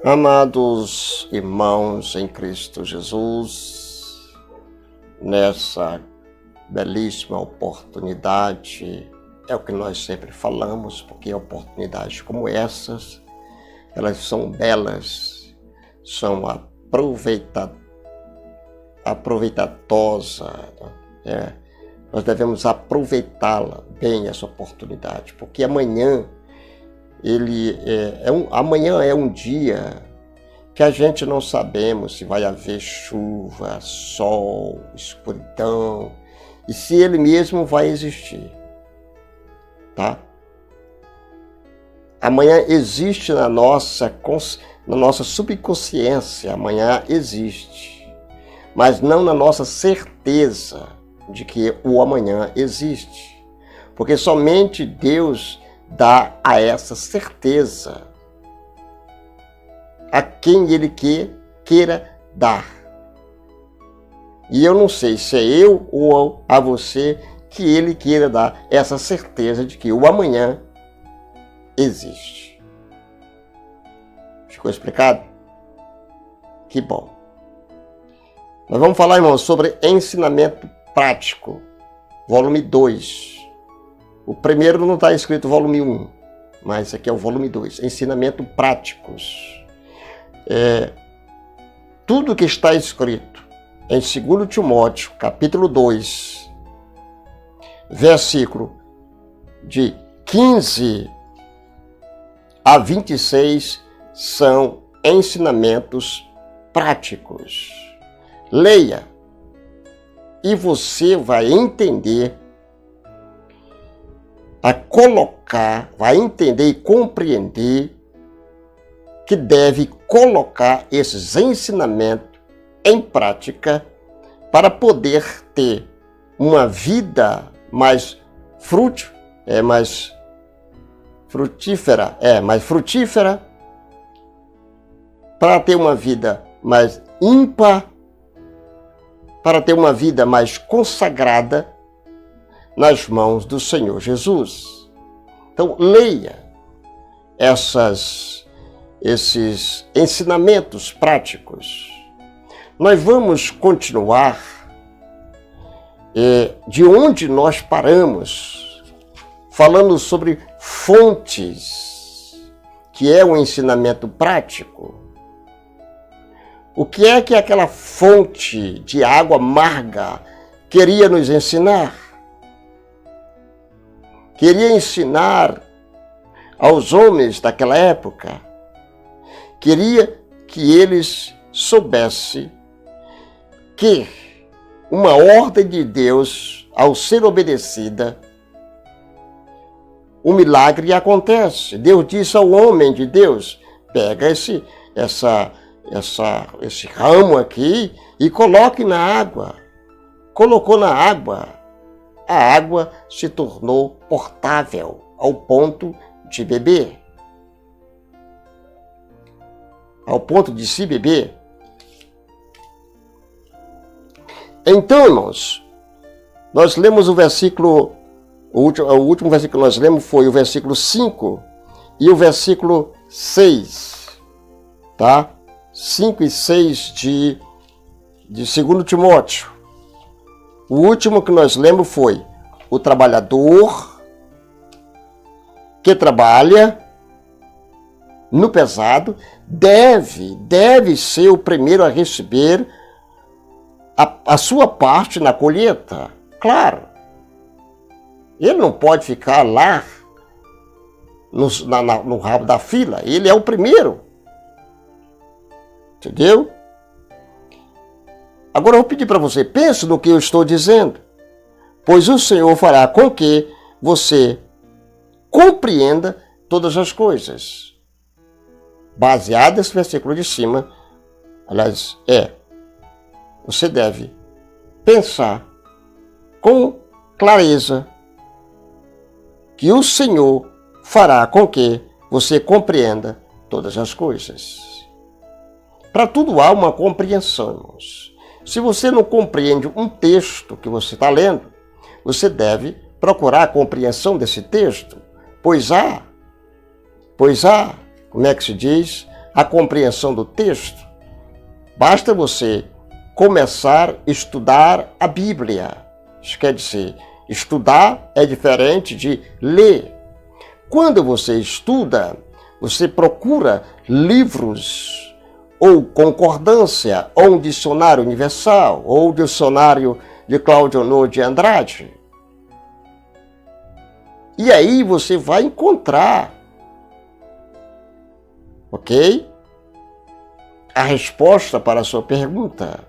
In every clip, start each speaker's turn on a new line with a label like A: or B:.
A: Amados irmãos em Cristo Jesus, nessa belíssima oportunidade, é o que nós sempre falamos, porque oportunidades como essas, elas são belas, são aproveitadosas, nós devemos aproveitá-la bem, essa oportunidade, porque amanhã amanhã é um dia que a gente não sabemos se vai haver chuva, sol, escuridão, e se ele mesmo vai existir, tá? Amanhã existe na nossa subconsciência, amanhã existe, mas não na nossa certeza de que o amanhã existe, porque somente Deus dá a essa certeza a quem Ele queira dar. E eu não sei se é eu ou a você que Ele queira dar essa certeza de que o amanhã existe. Ficou explicado? Que bom. Nós vamos falar, irmãos, sobre ensinamento prático, volume 2. O primeiro não está escrito volume 1, mas aqui é o volume 2, ensinamento práticos. Tudo que está escrito em 2 Timóteo, capítulo 2, versículo de 15 a 26, são ensinamentos práticos. Leia e você vai entender, vai entender e compreender que deve colocar esses ensinamentos em prática para poder ter uma vida mais frutífera, para ter uma vida mais ímpar, para ter uma vida mais consagrada nas mãos do Senhor Jesus. Então, leia esses ensinamentos práticos. Nós vamos continuar de onde nós paramos, falando sobre fontes, que é um ensinamento prático. O que é que aquela fonte de água amarga queria nos ensinar? Queria ensinar aos homens daquela época, queria que eles soubessem que uma ordem de Deus, ao ser obedecida, o milagre acontece. Deus disse ao homem de Deus: pega esse ramo aqui e coloque na água. Colocou na água. A água se tornou portável ao ponto de beber. Ao ponto de se beber. Então, irmãos, nós lemos o versículo, o último versículo que nós lemos foi o versículo 5 e o versículo 6, tá? 5 e 6 de 2 Timóteo. O último que nós lemos foi: o trabalhador que trabalha no pesado deve ser o primeiro a receber a sua parte na colheita. Claro, ele não pode ficar lá no rabo da fila, ele é o primeiro. Entendeu? Agora eu vou pedir para você, pense no que eu estou dizendo, pois o Senhor fará com que você compreenda todas as coisas. Baseado nesse versículo de cima, aliás, você deve pensar com clareza que o Senhor fará com que você compreenda todas as coisas. Para tudo há uma compreensão, irmãos. Se você não compreende um texto que você está lendo, você deve procurar a compreensão desse texto, pois há, como é que se diz? a compreensão do texto, basta você começar a estudar a Bíblia. Isso quer dizer, estudar é diferente de ler. Quando você estuda, você procura livros ou concordância, ou um dicionário universal, ou o dicionário de Cláudio Honor de Andrade. E aí você vai encontrar, ok? A resposta para a sua pergunta.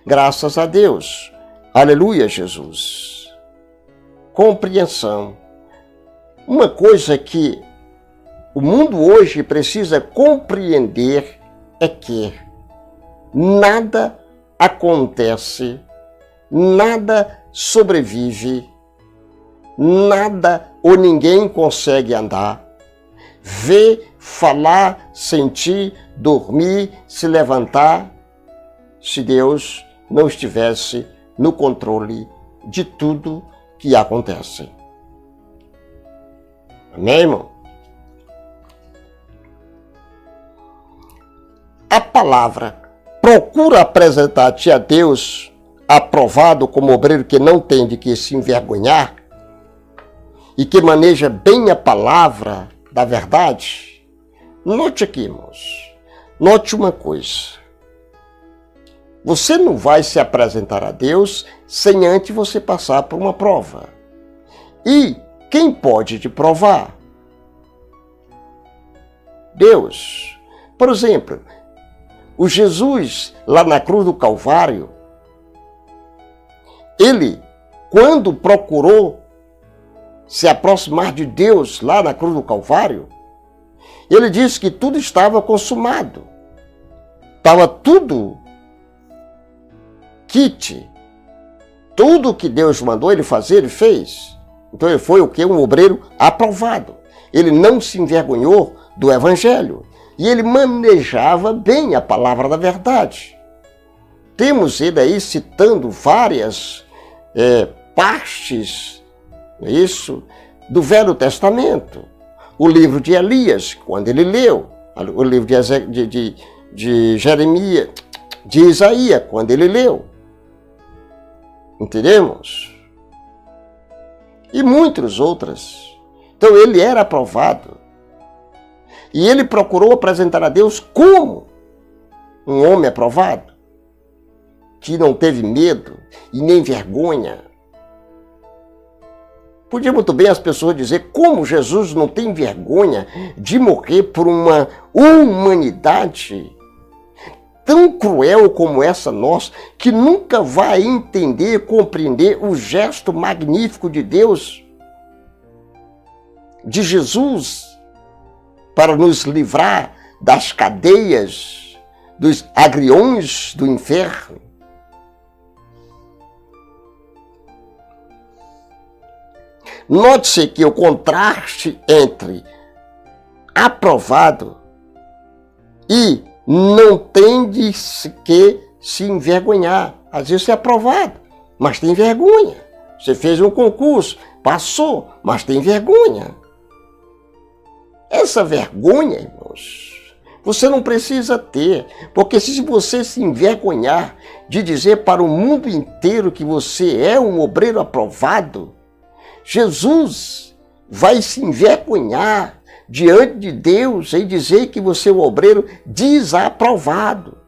A: Graças a Deus. Aleluia, Jesus. Compreensão. Uma coisa que o mundo hoje precisa compreender é que nada acontece, nada sobrevive, nada ou ninguém consegue andar, ver, falar, sentir, dormir, se levantar, se Deus não estivesse no controle de tudo que acontece. Amém, irmão? A palavra procura apresentar-te a Deus aprovado como obreiro que não tem de que se envergonhar e que maneja bem a palavra da verdade. Note aqui, irmãos, note uma coisa. Você não vai se apresentar a Deus sem antes você passar por uma prova. E quem pode te provar? Deus. Por exemplo, o Jesus, lá na cruz do Calvário, ele, quando procurou se aproximar de Deus lá na cruz do Calvário, ele disse que tudo estava consumado. Estava tudo quite. Tudo que Deus mandou ele fazer, ele fez. Então ele foi o quê? Um obreiro aprovado. Ele não se envergonhou do Evangelho. E ele manejava bem a palavra da verdade. Temos ele aí citando várias partes, isso, do Velho Testamento. O livro de Elias, quando ele leu. O livro de Jeremias, de Isaías, quando ele leu. Entendemos? E muitas outras. Então ele era aprovado. E ele procurou apresentar a Deus como um homem aprovado, que não teve medo e nem vergonha. Podia muito bem as pessoas dizer como Jesus não tem vergonha de morrer por uma humanidade tão cruel como essa nossa, que nunca vai entender, compreender o gesto magnífico de Deus, de Jesus, para nos livrar das cadeias, dos agriões do inferno. Note-se que o contraste entre aprovado e não tem de que se envergonhar. Às vezes você é aprovado, mas tem vergonha. Você fez um concurso, passou, mas tem vergonha. Essa vergonha, irmãos, você não precisa ter, porque se você se envergonhar de dizer para o mundo inteiro que você é um obreiro aprovado, Jesus vai se envergonhar diante de Deus e dizer que você é um obreiro desaprovado.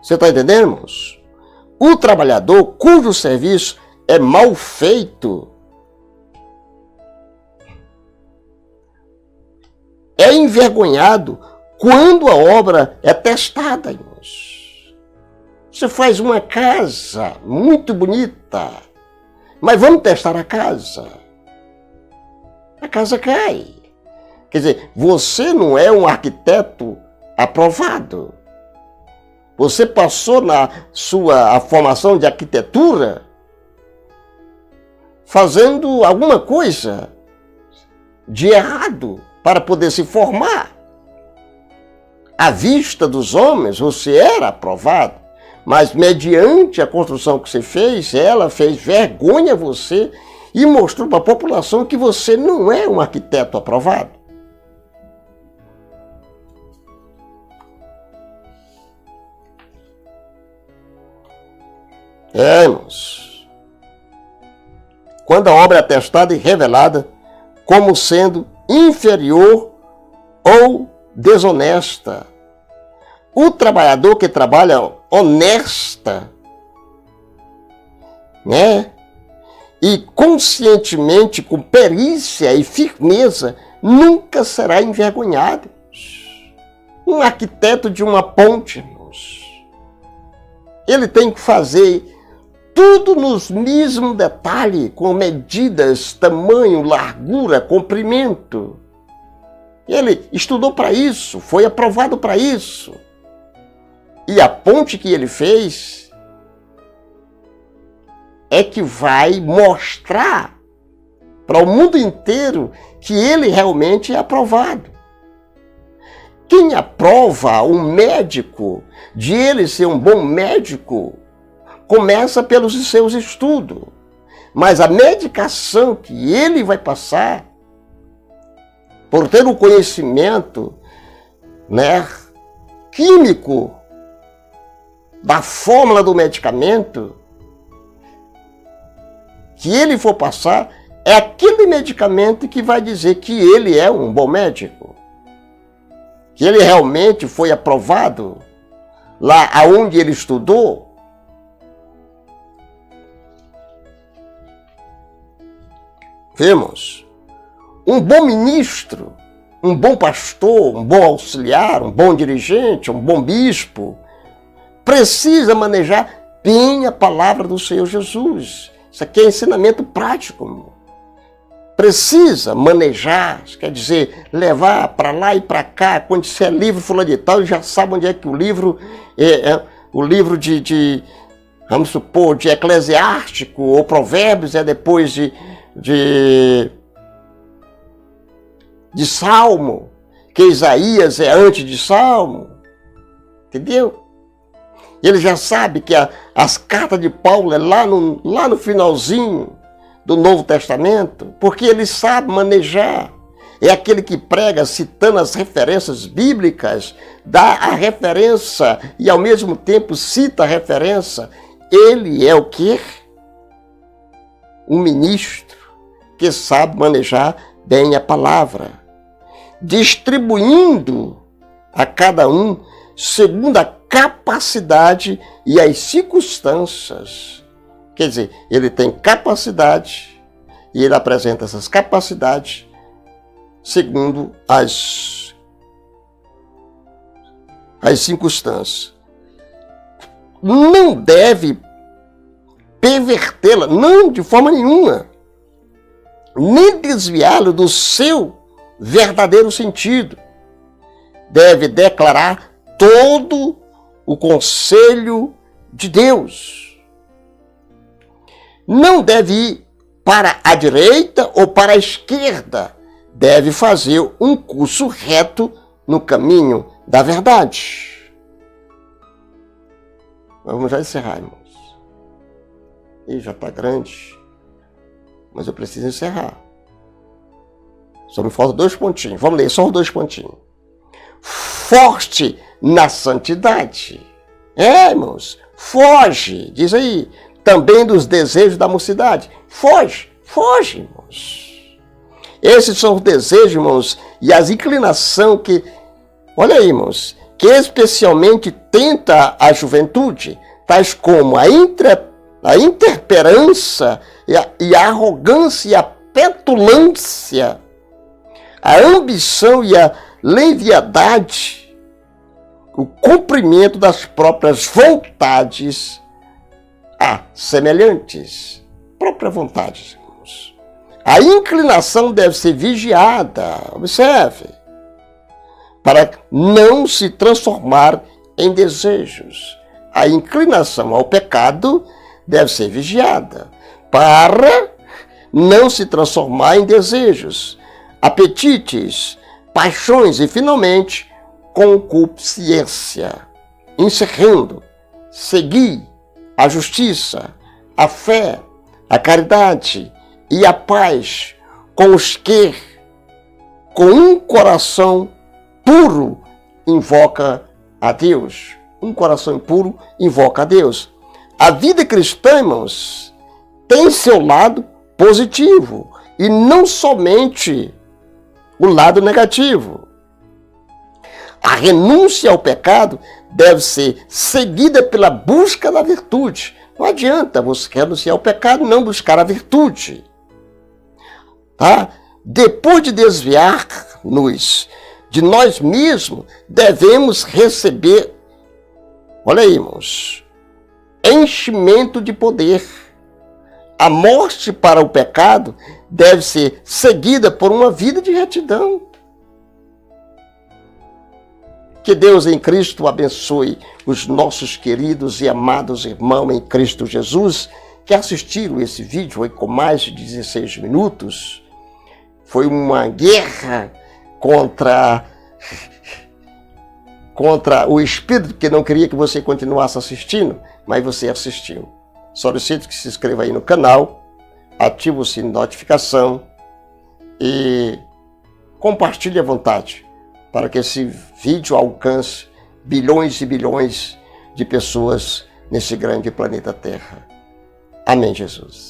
A: Você está entendendo, irmãos? O trabalhador cujo serviço é mal feito é envergonhado quando a obra é testada, irmãos. Você faz uma casa muito bonita, mas vamos testar a casa. A casa cai. Quer dizer, você não é um arquiteto aprovado. Você passou na sua formação de arquitetura fazendo alguma coisa de errado para poder se formar. À vista dos homens, você era aprovado, mas mediante a construção que você fez, ela fez vergonha a você e mostrou para a população que você não é um arquiteto aprovado. Irmãos, quando a obra é atestada e revelada como sendo inferior ou desonesta, o trabalhador que trabalha honesta, né, e conscientemente, com perícia e firmeza, nunca será envergonhado. Um arquiteto de uma ponte, irmãos, ele tem que fazer tudo nos mesmos detalhes, com medidas, tamanho, largura, comprimento. Ele estudou para isso, foi aprovado para isso. E a ponte que ele fez é que vai mostrar para o mundo inteiro que ele realmente é aprovado. Quem aprova um médico de ele ser um bom médico começa pelos seus estudos. Mas a medicação que ele vai passar, por ter um conhecimento, né, químico da fórmula do medicamento, que ele for passar, é aquele medicamento que vai dizer que ele é um bom médico. Que ele realmente foi aprovado lá aonde ele estudou. Vemos, um bom ministro, um bom pastor, um bom auxiliar, um bom dirigente, um bom bispo, precisa manejar bem a palavra do Senhor Jesus. Isso aqui é ensinamento prático. Precisa manejar, quer dizer, levar para lá e para cá. Quando disser livro fulano de tal, já sabe onde é que o livro o livro vamos supor, de Eclesiástico ou Provérbios é depois de Salmo, que Isaías é antes de Salmo. Entendeu? Ele já sabe que as cartas de Paulo é lá no finalzinho do Novo Testamento, porque ele sabe manejar. É aquele que prega citando as referências bíblicas, dá a referência e ao mesmo tempo cita a referência. Ele é o quê? Um ministro que sabe manejar bem a palavra, distribuindo a cada um segundo a capacidade e as circunstâncias. Quer dizer, ele tem capacidade e ele apresenta essas capacidades segundo as circunstâncias. Não deve pervertê-la, não, de forma nenhuma, nem desviá-lo do seu verdadeiro sentido. Deve declarar todo o conselho de Deus. Não deve ir para a direita ou para a esquerda. Deve fazer um curso reto no caminho da verdade. Vamos já encerrar, irmãos. Ih, já está grande, mas eu preciso encerrar. Só me faltam 2 pontinhos. Vamos ler só os 2 pontinhos. Forte na santidade. Irmãos, foge, diz aí, também dos desejos da mocidade. Foge, irmãos. Esses são os desejos, irmãos, e as inclinações que, olha aí, irmãos, que especialmente tenta a juventude, tais como a intemperança e a arrogância e a petulância, a ambição e a leviandade, o cumprimento das próprias vontades semelhantes. Própria vontade, irmãos. A inclinação deve ser vigiada, observe, para não se transformar em desejos. A inclinação ao pecado deve ser vigiada, para não se transformar em desejos, apetites, paixões e, finalmente, concupiscência. Encerrando, segui a justiça, a fé, a caridade e a paz com os que, com um coração puro, invoca a Deus. Um coração puro invoca a Deus. A vida cristã, irmãos, tem seu lado positivo e não somente o lado negativo. A renúncia ao pecado deve ser seguida pela busca da virtude. Não adianta você renunciar ao pecado e não buscar a virtude. Tá? Depois de desviar-nos de nós mesmos, devemos receber, olha aí, irmãos, enchimento de poder. A morte para o pecado deve ser seguida por uma vida de retidão. Que Deus em Cristo abençoe os nossos queridos e amados irmãos em Cristo Jesus que assistiram esse vídeo aí com mais de 16 minutos. Foi uma guerra contra o espírito que não queria que você continuasse assistindo, mas você assistiu. Solicito que se inscreva aí no canal, ative o sininho de notificação e compartilhe à vontade para que esse vídeo alcance bilhões e bilhões de pessoas nesse grande planeta Terra. Amém, Jesus.